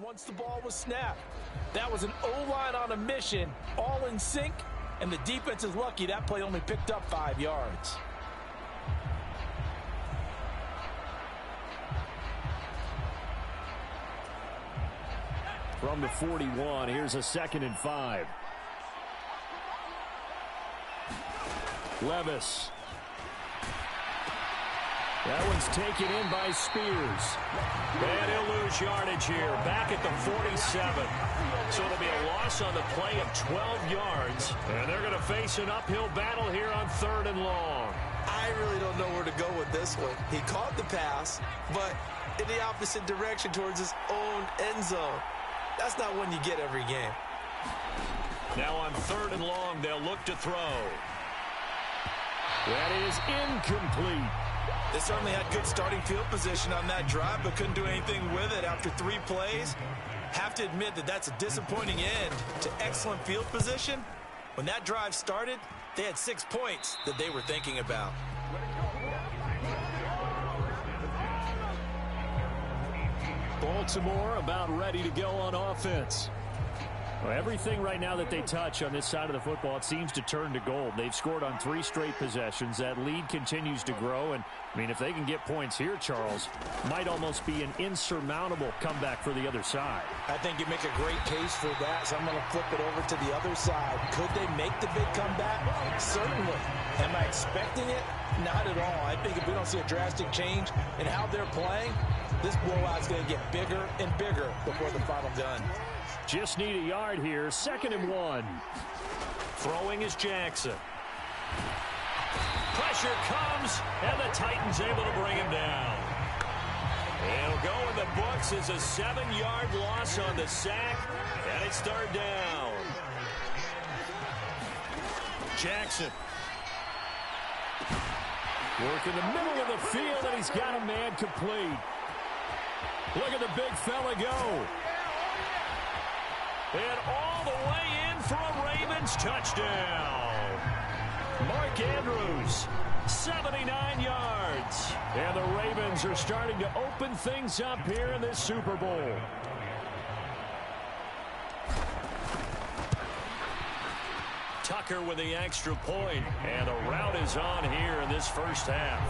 Once the ball was snapped. That was an O-line on a mission, all in sync, and the defense is lucky that play only picked up 5 yards. From the 41, here's a 2nd and 5. Levis. That one's taken in by Spears. And he'll lose yardage here, back at the 47. So it'll be a loss on the play of 12 yards. And they're going to face an uphill battle here on 3rd and long. I really don't know where to go with this one. He caught the pass, but in the opposite direction towards his own end zone. That's not one you get every game. Now on 3rd and long, they'll look to throw. That is incomplete. They certainly had good starting field position on that drive, but couldn't do anything with it after 3 plays. Have to admit that that's a disappointing end to excellent field position. When that drive started, they had 6 points that they were thinking about. Baltimore about ready to go on offense. Well, everything right now that they touch on this side of the football, it seems to turn to gold. They've scored on 3 straight possessions. That lead continues to grow. And, I mean, if they can get points here, Charles, might almost be an insurmountable comeback for the other side. I think you make a great case for that, so I'm going to flip it over to the other side. Could they make the big comeback? Certainly. Am I expecting it? Not at all. I think if we don't see a drastic change in how they're playing, this blowout's going to get bigger and bigger before the final gun. Just need a yard here. 2nd and 1. Throwing is Jackson. Pressure comes, and the Titans able to bring him down. It'll go in the books as a 7-yard loss on the sack, and it's 3rd down. Jackson. Work in the middle of the field, and he's got a man complete. Look at the big fella go. And all the way in for a Ravens touchdown. Mark Andrews, 79 yards. And the Ravens are starting to open things up here in this Super Bowl. Tucker with the extra point. And the route is on here in this first half.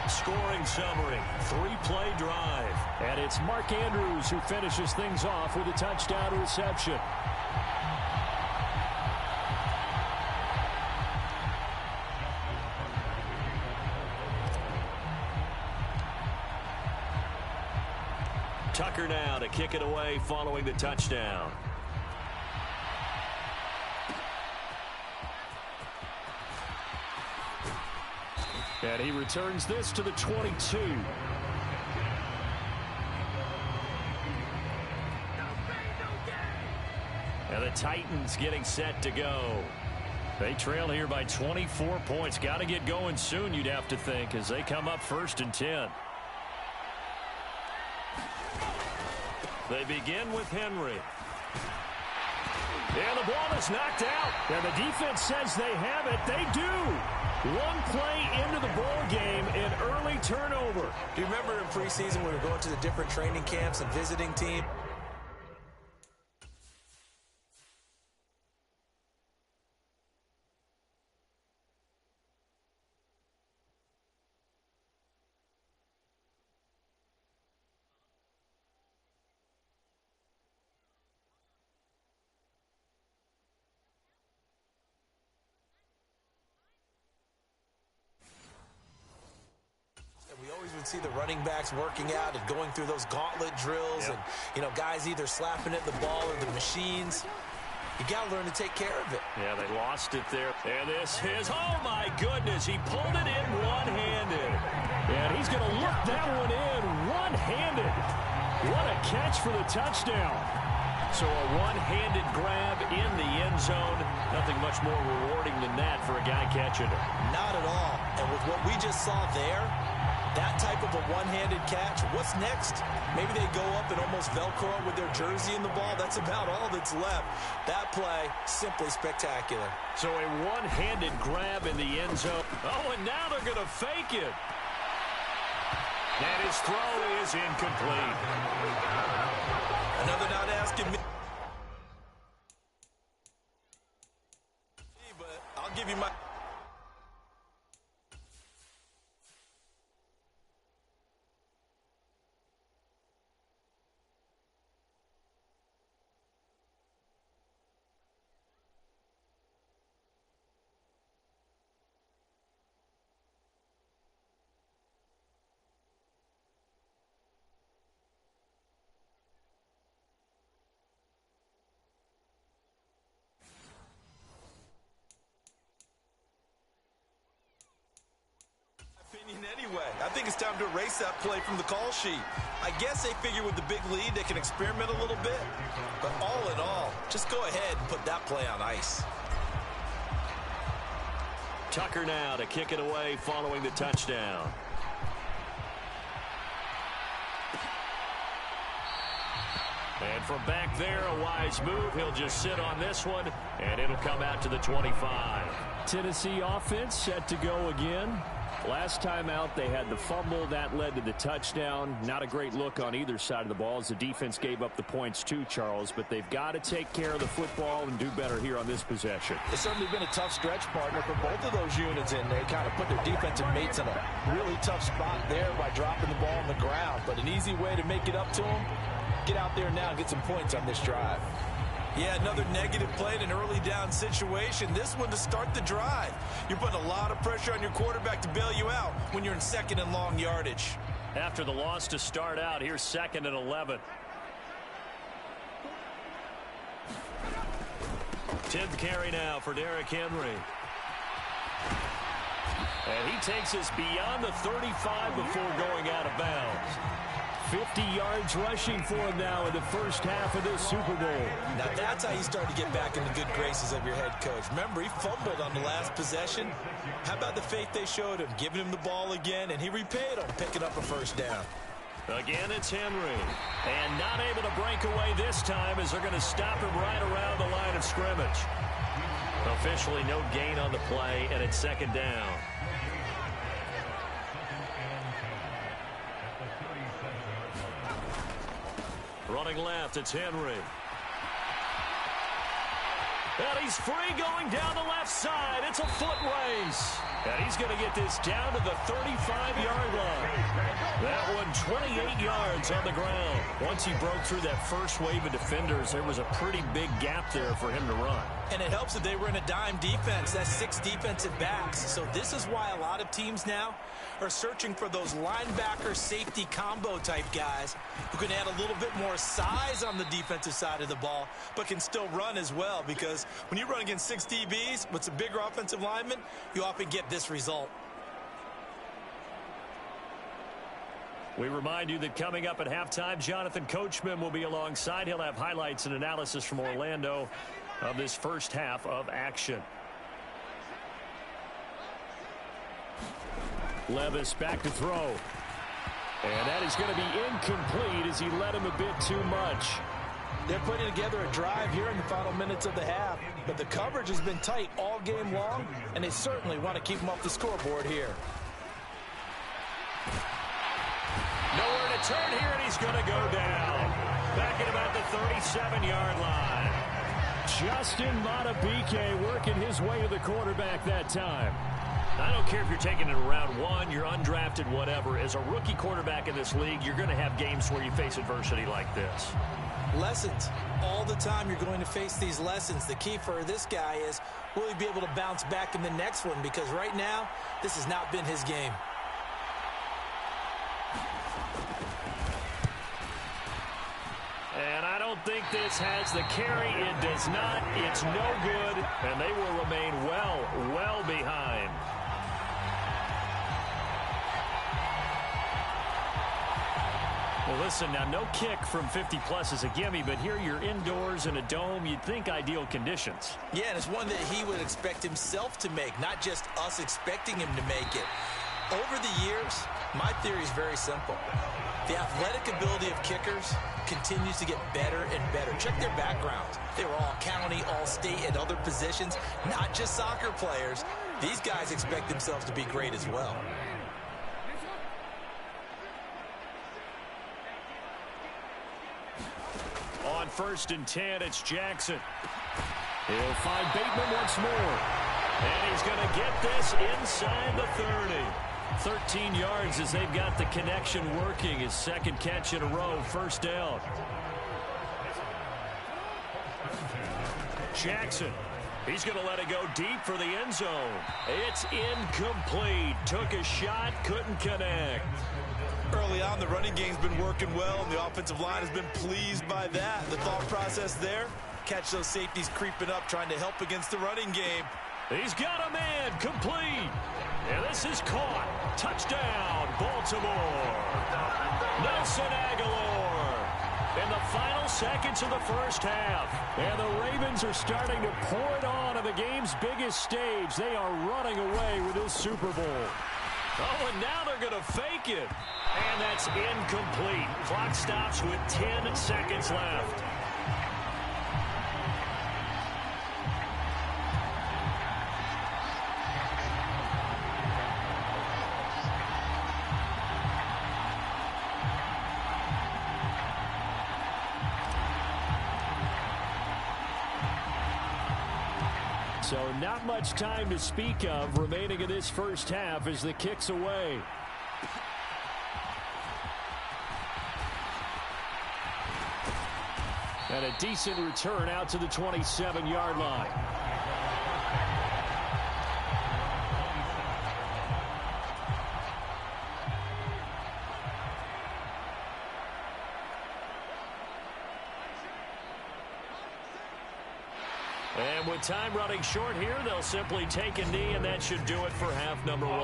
Scoring summary, 3-play drive. And it's Mark Andrews who finishes things off with a touchdown reception. Tucker now to kick it away following the touchdown. And he returns this to the 22. And the Titans getting set to go. They trail here by 24 points. Got to get going soon, you'd have to think, as they come up 1st and 10. They begin with Henry. And the ball is knocked out. And the defense says they have it. They do. One play into the ball game, an early turnover. Do you remember in preseason when we were going to the different training camps and visiting team? See the running backs working out and going through those gauntlet drills, and guys either slapping at the ball or the machines. You got to learn to take care of it. Yeah, they lost it there. And this is, oh my goodness, he pulled it in one-handed. And he's going to look that one in one-handed. What a catch for the touchdown. So a one-handed grab in the end zone. Nothing much more rewarding than that for a guy catching it. Not at all. And with what we just saw there, that type of a one-handed catch, what's next? Maybe they go up and almost Velcro with their jersey in the ball. That's about all that's left. That play, simply spectacular. So a one-handed grab in the end zone. Oh, and now they're going to fake it. And his throw is incomplete. Another not asking me. But I'll give you my... Anyway, I think it's time to erase that play from the call sheet. I guess they figure with the big lead they can experiment a little bit. But all in all, just go ahead and put that play on ice. Tucker now to kick it away following the touchdown. And from back there, a wise move. He'll just sit on this one, and it'll come out to the 25. Tennessee offense set to go again. Last time out, they had the fumble. That led to the touchdown. Not a great look on either side of the ball as the defense gave up the points too, Charles. But they've got to take care of the football and do better here on this possession. It's certainly been a tough stretch, partner, for both of those units, and they kind of put their defensive mates in a really tough spot there by dropping the ball on the ground. But an easy way to make it up to them, get out there now and get some points on this drive. Yeah, another negative play in an early down situation. This one to start the drive. You're putting a lot of pressure on your quarterback to bail you out when you're in second and long yardage. After the loss to start out, here's 2nd and 11. 10th carry now for Derrick Henry. And he takes us beyond the 35 before going out of bounds. 50 yards rushing for him now in the first half of this Super Bowl. Now that's how you start to get back in the good graces of your head coach. Remember, he fumbled on the last possession. How about the faith they showed him, giving him the ball again, and he repaid him, picking up a first down. Again, it's Henry. And not able to break away this time as they're going to stop him right around the line of scrimmage. Officially no gain on the play, and it's 2nd down. Running left, it's Henry. And he's free going down the left side. It's a foot race. And he's going to get this down to the 35-yard line. That one 28 yards on the ground. Once he broke through that first wave of defenders, there was a pretty big gap there for him to run. And it helps that they were in a dime defense. That's 6 defensive backs. So this is why a lot of teams now are searching for those linebacker safety combo type guys who can add a little bit more size on the defensive side of the ball, but can still run as well, because when you run against 6 DBs with some bigger offensive linemen, you often get this result. We remind you that coming up at halftime, Jonathan Coachman will be alongside. He'll have highlights and analysis from Orlando of this first half of action. Levis back to throw. And that is going to be incomplete as he led him a bit too much. They're putting together a drive here in the final minutes of the half, but the coverage has been tight all game long, and they certainly want to keep them off the scoreboard here. Nowhere to turn here, and he's going to go down. Back at about the 37-yard line. Justin Madubuike working his way to the quarterback that time. I don't care if you're taking it in round 1, you're undrafted, whatever. As a rookie quarterback in this league, you're going to have games where you face adversity like this. Lessons. All the time you're going to face these lessons. The key for this guy is, will he be able to bounce back in the next one? Because right now, this has not been his game. And I don't think this has the carry. It does not. It's no good. And they will remain well behind. Well, listen, now no kick from 50-plus is a gimme, but here you're indoors in a dome. You'd think ideal conditions. Yeah, and it's one that he would expect himself to make, not just us expecting him to make it. Over the years, my theory is very simple. The athletic ability of kickers continues to get better and better. Check their backgrounds. They were all county, all state, and other positions, not just soccer players. These guys expect themselves to be great as well. on 1st and 10. It's Jackson. He'll find Bateman once more. And he's going to get this inside the 30. 13 yards as they've got the connection working. His second catch in a row, 1st down. Jackson. He's going to let it go deep for the end zone. It's incomplete. Took a shot, couldn't connect. Early on, the running game's been working well, and the offensive line has been pleased by that. The thought process there, catch those safeties creeping up, trying to help against the running game. He's got a man, complete. And this is caught. Touchdown, Baltimore. Nelson Aguilar. In the final seconds of the first half. And the Ravens are starting to pour it on the game's biggest stage. They are running away with this Super Bowl. Oh, and now they're going to fake it. And that's incomplete. Clock stops with 10 seconds left. So not much time to speak of remaining in this first half as the kick's away. And a decent return out to the 27-yard line. And with time running short here, they'll simply take a knee, and that should do it for half number 1.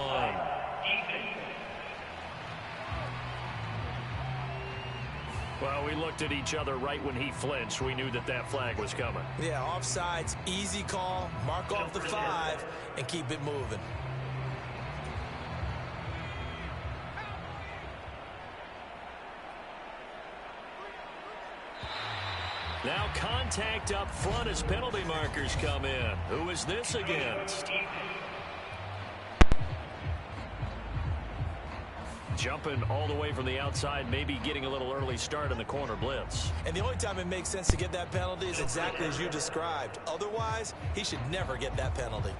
Well, we looked at each other right when he flinched. We knew that that flag was coming. Yeah, offsides, easy call, mark off the 5, and keep it moving. Now contact up front as penalty markers come in. Who is this against? Jumping all the way from the outside, maybe getting a little early start in the corner blitz. And the only time it makes sense to get that penalty is exactly as you described. Otherwise, he should never get that penalty.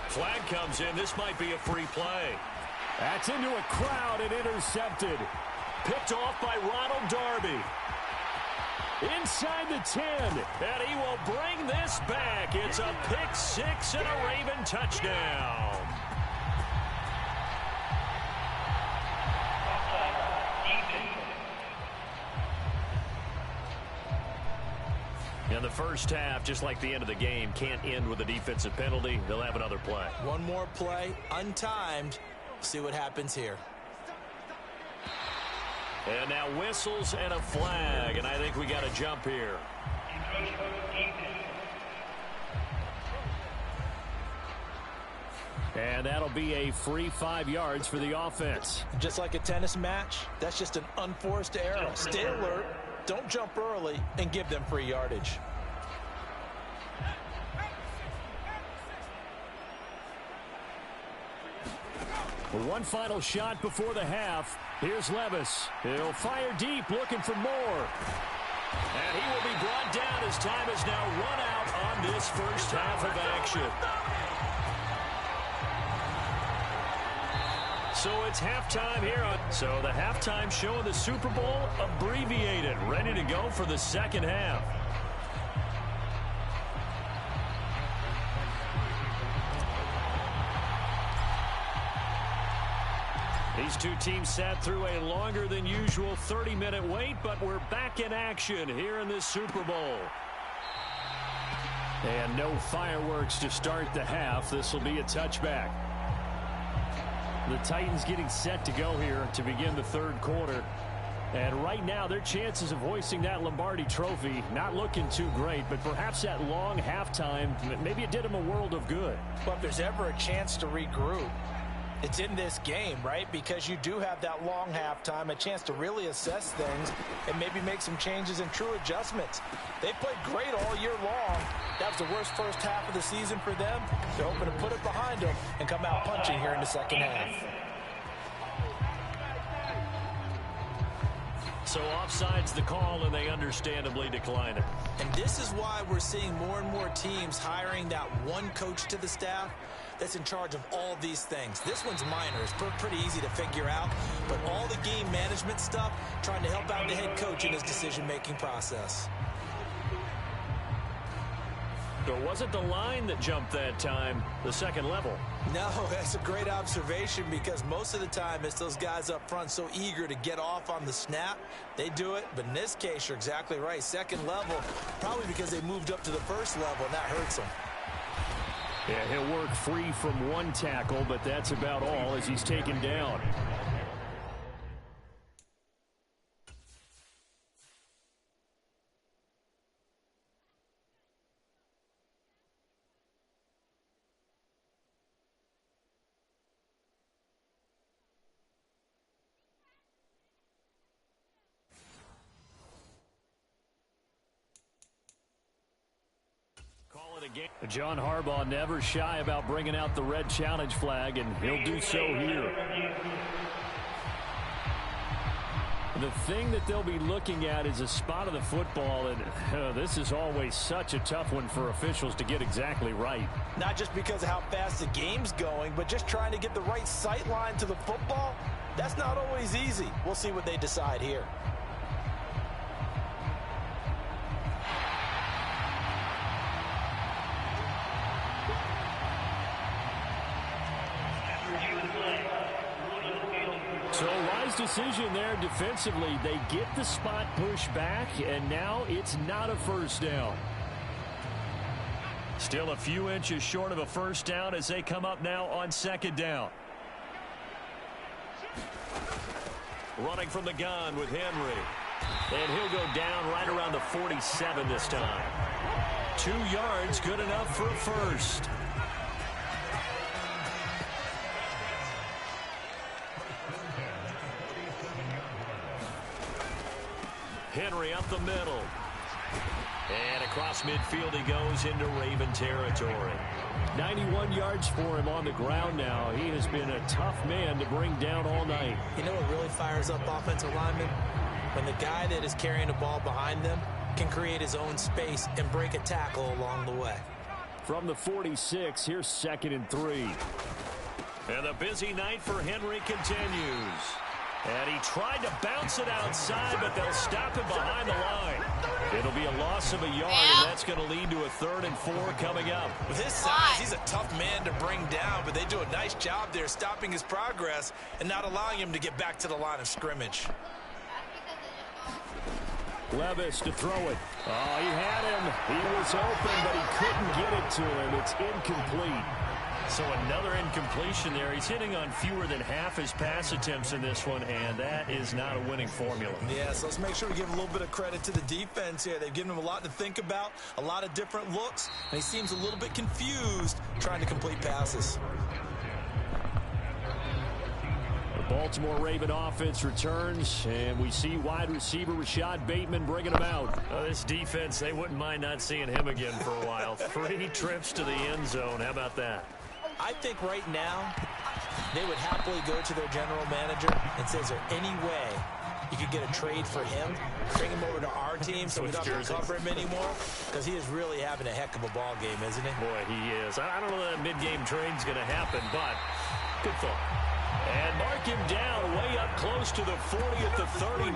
Flag comes in. This might be a free play. That's into a crowd and intercepted. Picked off by Ronald Darby. Inside the 10. And he will bring this back. It's a pick 6 and a Raven touchdown. In the first half, just like the end of the game, can't end with a defensive penalty. They'll have another play. One more play, untimed. See what happens here. And now whistles and a flag, and I think we got a jump here. And that'll be a free 5 yards for the offense. Just like a tennis match, that's just an unforced error. Stay alert, don't jump early, and give them free yardage. One final shot before the half. Here's Levis. He'll fire deep, looking for more. And he will be brought down as time has now run out on this first half of action. So it's halftime here. So the halftime show of the Super Bowl abbreviated, ready to go for the second half. These two teams sat through a longer than usual 30-minute wait, but we're back in action here in this Super Bowl. And no fireworks to start the half. This will be a touchback. The Titans getting set to go here to begin the third quarter. And right now, their chances of hoisting that Lombardi trophy not looking too great, but perhaps that long halftime, maybe it did them a world of good. But if there's ever a chance to regroup, it's in this game, right? Because you do have that long halftime, a chance to really assess things and maybe make some changes and true adjustments. They played great all year long. That was the worst first half of the season for them. They're hoping to put it behind them and come out punching here in the second half. So offside's the call, and they understandably decline it. And this is why we're seeing more and more teams hiring that one coach to the staff that's in charge of all these things. This one's minor. It's pretty easy to figure out. But all the game management stuff, trying to help out the head coach in his decision-making process. So it wasn't the line that jumped that time, the second level. No, that's a great observation because most of the time it's those guys up front so eager to get off on the snap. They do it, but in this case, you're exactly right. Second level, probably because they moved up to the first level, and that hurts them. Yeah, he'll work free from one tackle, but that's about all as he's taken down. John Harbaugh never shy about bringing out the red challenge flag, and he'll do so here. The thing that they'll be looking at is a spot of the football, and this is always such a tough one for officials to get exactly right. Not just because of how fast the game's going, but just trying to get the right sight line to the football. That's not always easy. We'll see what they decide here. So wise decision there defensively. They get the spot pushed back, and now it's not a first down. Still a few inches short of a first down as they come up now on second down. Running from the gun with Henry. And he'll go down right around the 47 this time. 2 yards, good enough for a first. Henry up the middle. And across midfield he goes into Raven territory. 91 yards for him on the ground now. He has been a tough man to bring down all night. You know what really fires up offensive linemen? When the guy that is carrying the ball behind them can create his own space and break a tackle along the way. From the 46, here's 2nd and 3. And the busy night for Henry continues. And he tried to bounce it outside, but they'll stop him behind the line. It'll be a loss of a yard, and that's going to lead to a 3rd and 4 coming up. With his size, he's a tough man to bring down, but they do a nice job there stopping his progress and not allowing him to get back to the line of scrimmage. Levis to throw it. Oh, he had him. He was open, but he couldn't get it to him. It's incomplete. So another incompletion there. He's hitting on fewer than half his pass attempts in this one, and that is not a winning formula. Yeah, so let's make sure we give a little bit of credit to the defense here. They've given him a lot to think about, a lot of different looks, and he seems a little bit confused trying to complete passes. The Baltimore Raven offense returns, and we see wide receiver Rashad Bateman bringing him out. This defense, they wouldn't mind not seeing him again for a while. 3 trips to the end zone. How about that? I think right now they would happily go to their general manager and say, is there any way you could get a trade for him, bring him over to our team so we don't have to cover him anymore? Because he is really having a heck of a ball game, isn't he? Boy, he is. I don't know that mid-game trade's going to happen, but good thought. And mark him down way up close to the 40 at the 39.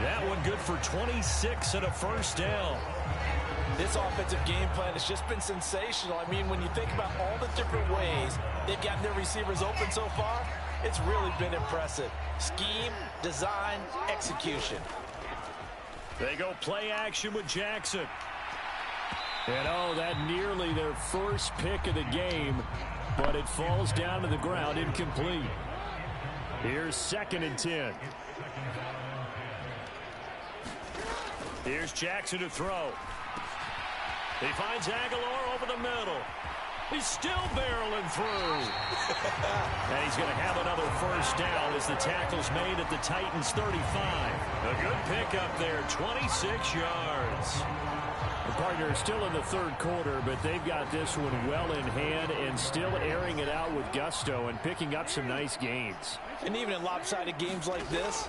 That one good for 26 and a first down. This offensive game plan has just been sensational. I mean, when you think about all the different ways they've gotten their receivers open so far, it's really been impressive. Scheme, design, execution. They go play action with Jackson. And oh, that nearly their first pick of the game, but it falls down to the ground incomplete. Here's 2nd and 10. Here's Jackson to throw. He finds Aguilar over the middle. He's still barreling through. And he's going to have another first down as the tackle's made at the Titans' 35. A good pickup there, 26 yards. The partner is still in the third quarter, but they've got this one well in hand and still airing it out with gusto and picking up some nice gains. And even in lopsided games like this,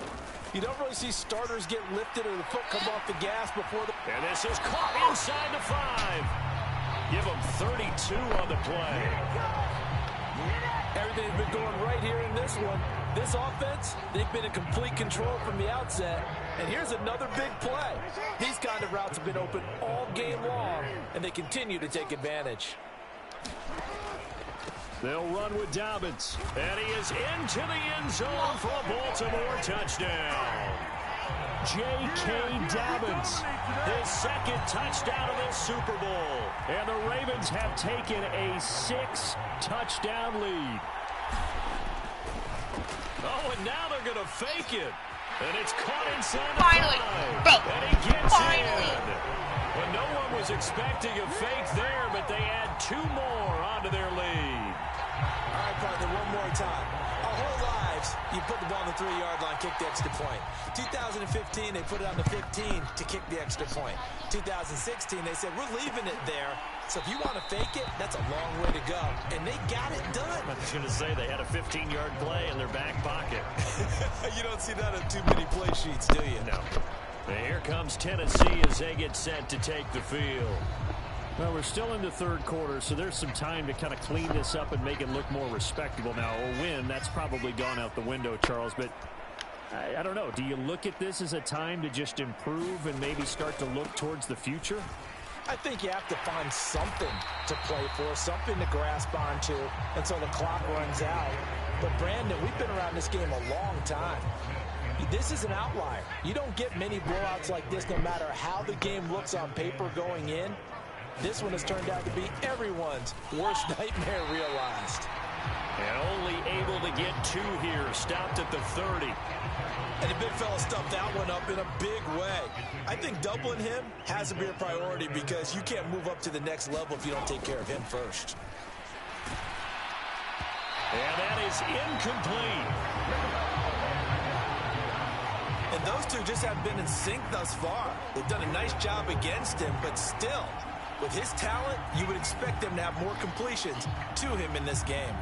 you don't really see starters get lifted or the foot come off the gas before the... And this is caught inside the 5. Give them 32 on the play. Everything's been going right here in this one. This offense, they've been in complete control from the outset. And here's another big play. These kind of routes have been open all game long, and they continue to take advantage. They'll run with Dobbins. And he is into the end zone for a Baltimore touchdown. J.K. Dobbins, his second touchdown of this Super Bowl. And the Ravens have taken a 6-touchdown lead. Oh, and now they're going to fake it. And it's caught inside the 5. And he gets in. Well, no one was expecting a fake there, but they add 2 more onto their lead. All right, partner, one more time. Our whole lives, you put the ball on the 3-yard line, kick the extra point. 2015, they put it on the 15 to kick the extra point. 2016, they said, we're leaving it there. So if you want to fake it, that's a long way to go. And they got it done. I was going to say they had a 15-yard play in their back pocket. You don't see that on too many play sheets, do you? No. And here comes Tennessee as they get set to take the field. Well, we're still in the third quarter, so there's some time to kind of clean this up and make it look more respectable. Now, a win, that's probably gone out the window, Charles, but I don't know. Do you look at this as a time to just improve and maybe start to look towards the future? I think you have to find something to play for, something to grasp onto until the clock runs out. But, Brandon, we've been around this game a long time. This is an outlier. You don't get many blowouts like this no matter how the game looks on paper going in. This one has turned out to be everyone's worst nightmare realized. And only able to get 2 here. Stopped at the 30. And the big fella stuffed that one up in a big way. I think doubling him has to be a priority because you can't move up to the next level if you don't take care of him first. And that is incomplete. And those two just haven't been in sync thus far. They've done a nice job against him, but still, with his talent, you would expect them to have more completions to him in this game.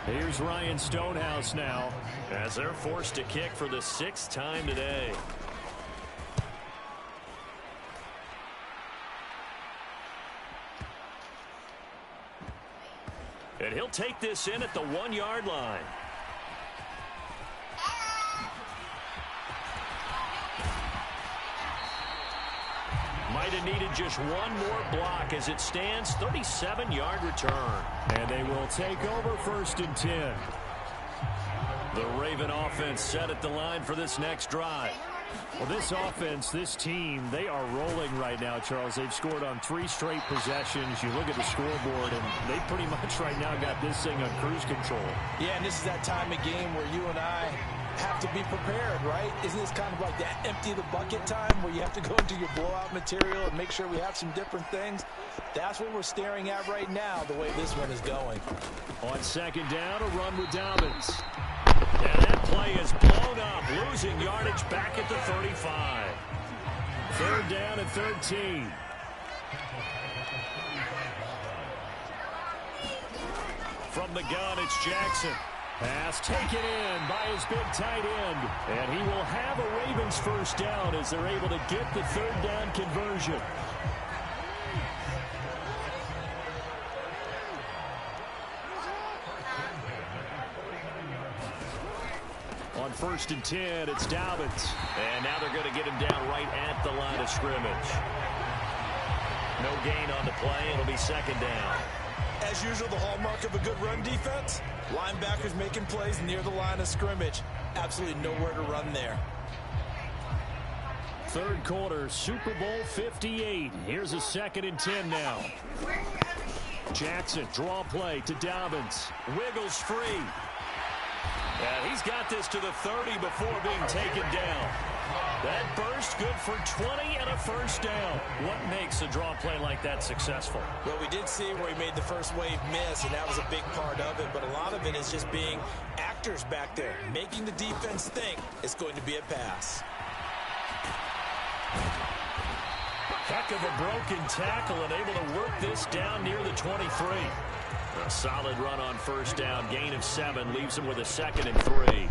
Here's Ryan Stonehouse now as they're forced to kick for the 6th time today. And he'll take this in at the 1-yard line. Might have needed just one more block as it stands. 37-yard return. And they will take over 1st and 10. The Raven offense set at the line for this next drive. Well, this offense, this team, they are rolling right now, Charles. They've scored on 3 straight possessions. You look at the scoreboard, and they pretty much right now got this thing on cruise control. Yeah, and this is that time of game where you and I have to be prepared, right? Isn't this kind of like that empty the bucket time where you have to go into your blowout material and make sure we have some different things? That's what we're staring at right now, the way this one is going. On 2nd down, a run with Dobbins. And that play is blown up, losing yardage back at the 35. 3rd down and 13. From the gun, it's Jackson. Pass taken in by his big tight end. And he will have a Ravens 1st down as they're able to get the 3rd down conversion. On 1st and 10, it's Dobbins. And now they're going to get him down right at the line of scrimmage. No gain on the play. It'll be 2nd down. As usual, the hallmark of a good run defense, linebackers making plays near the line of scrimmage. Absolutely nowhere to run there. 3rd quarter, Super Bowl 58. Here's a 2nd and 10 now. Jackson, draw play to Dobbins. Wiggles free. And he's got this to the 30 before being taken down. That burst good for 20 and a 1st down. What makes a draw play like that successful? Well, we did see where he made the first wave miss, and that was a big part of it. But a lot of it is just being accurate protectors back there, making the defense think it's going to be a pass. Heck of a broken tackle and able to work this down near the 23. A solid run on first down, gain of 7, leaves him with a 2nd and 3.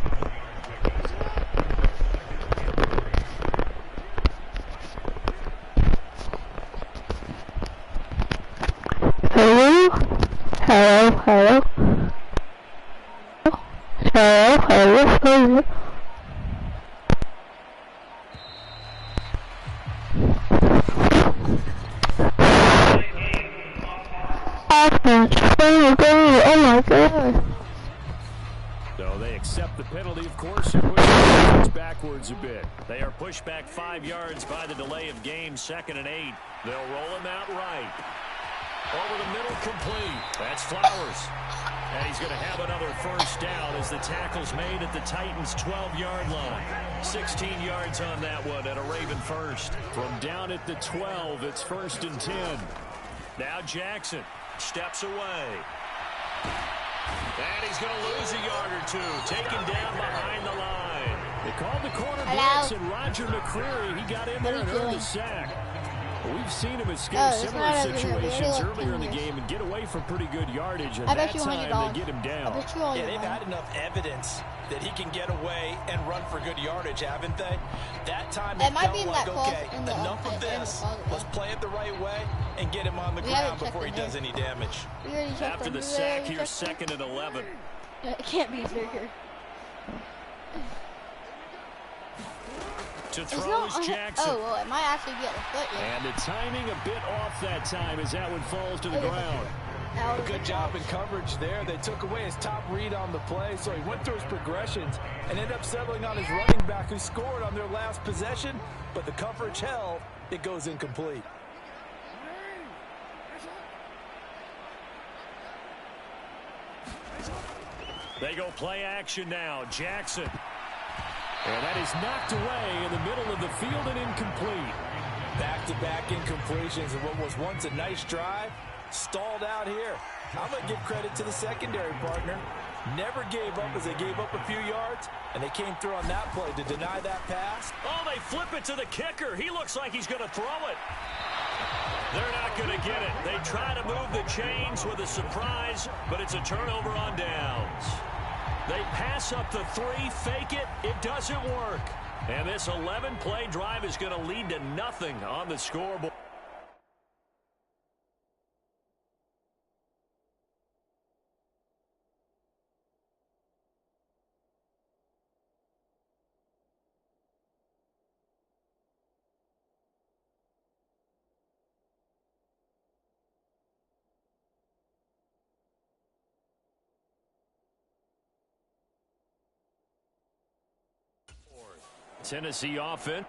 Hello? Hello? Hello? Hello? Hello? Hello? Oh my god. So they accept the penalty, of course, and push the defense backwards a bit. They are pushed back 5 yards by the delay of game, 2nd and 8. They'll roll him out right. Over the middle, complete. That's Flowers. And he's going to have another first down as the tackle's made at the Titans' 12-yard line. 16 yards on that one and a Raven first. From down at the 12, it's 1st and 10. Now Jackson steps away. And he's going to lose a yard or 2. Taken down behind the line. They called the corner blitz, and Roger McCreary, he got in there and earned the sack. We've seen him escape similar situations earlier in the game and get away from pretty good yardage, and that time they get him down. Yeah, they've had enough evidence that he can get away and run for good yardage, haven't they? That time it felt like, okay, enough of this. Let's play it the right way and get him on the ground before he does any damage. After the sack, here's 2nd and 11. It can't be bigger. To throw is Jackson. Oh, well, it might actually be at the foot. Yeah. And the timing a bit off that time as that one falls to the ground. A good job in coverage there. They took away his top read on the play, so he went through his progressions and ended up settling on his running back who scored on their last possession, but the coverage held. It goes incomplete. They go play action now. Jackson. And that is knocked away in the middle of the field and incomplete. Back-to-back incompletions and what was once a nice drive stalled out here. I'm going to give credit to the secondary partner. Never gave up as they gave up a few yards, and they came through on that play to deny that pass. Oh, they flip it to the kicker. He looks like he's going to throw it. They're not going to get it. They try to move the chains with a surprise, but it's a turnover on downs. They pass up the 3, fake it. It doesn't work. And this 11-play drive is going to lead to nothing on the scoreboard. Tennessee offense.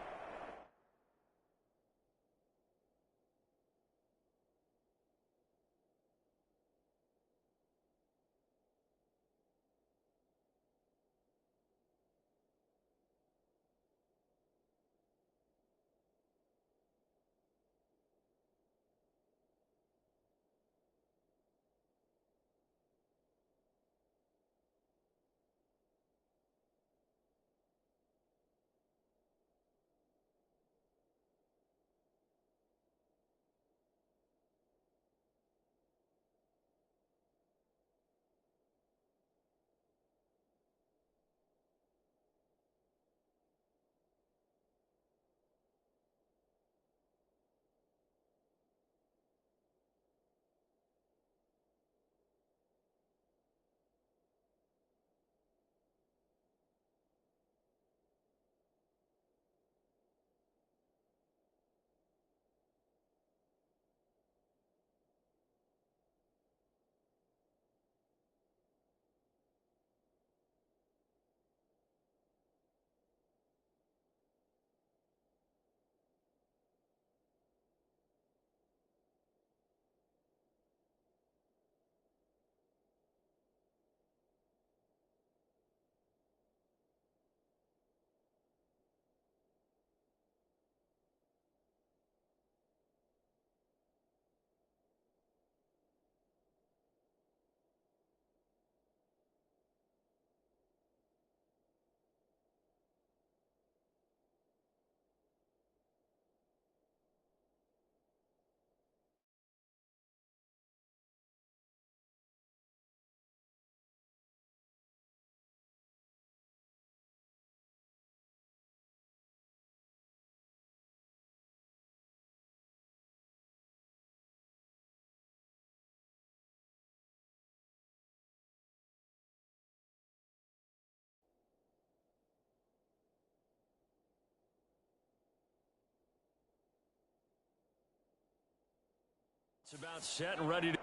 It's about set and ready to